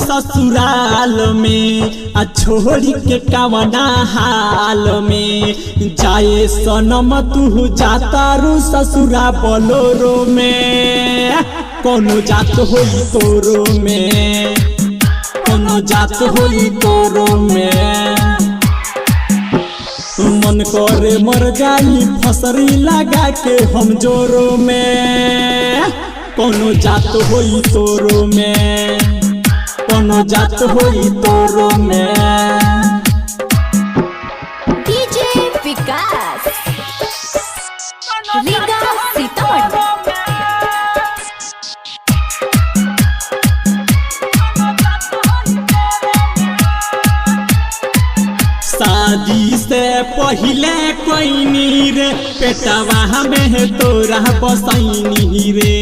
ससुराल में आ छोड़ी के कवना हाल में जाए सनम तू जातारू ससुरा बोलोरो में कोनो जात होई तोरो में कोनो जात होई तोरो में मन करे मर जाई फसरी लगा के हम जोरो में कोनो जात होई तोरो में कोनो जात होई तोरो में। डीजे विकास रीगा सीतामढ़ी। शादी से पहले कोई नी रे पेटवा में तोरा बसैनी रे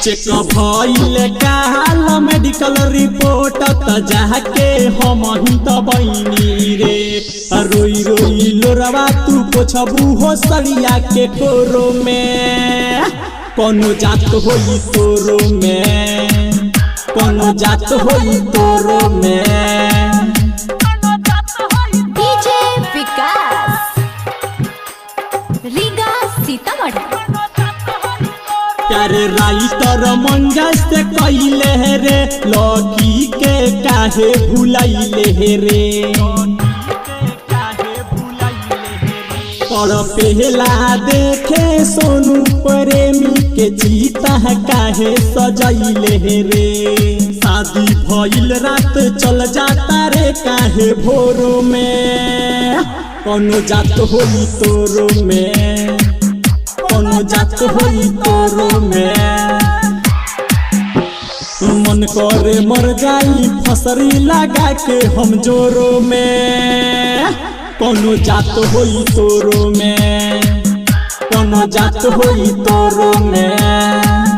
चेक भइल काल मेडिकल रिपोर्ट त जाके हम ही त बइनी रे रोई रोई लोरवा तू पोछबू हो सड़िया के कोरो में कोनो जात होई तोरो में कोनो जात होई तोरो में। डीजे विकास रीगा सीतामढ़ी। प्यारे राइटर मंजा से कइले रे लकी के काहे भुलाइले रे पर पहला देखे सोनू प्रेमी के जीता काहे सजैले रे शादी भइल रात चल जाता रे काहे भोरो में कोनो जात होई तोरो में कोनो जात होई तोरो में मन करे मर जाई फसरी लगा के हम जोरो में कोनो जात होई तोरो में कोनो जात होई तोरो में।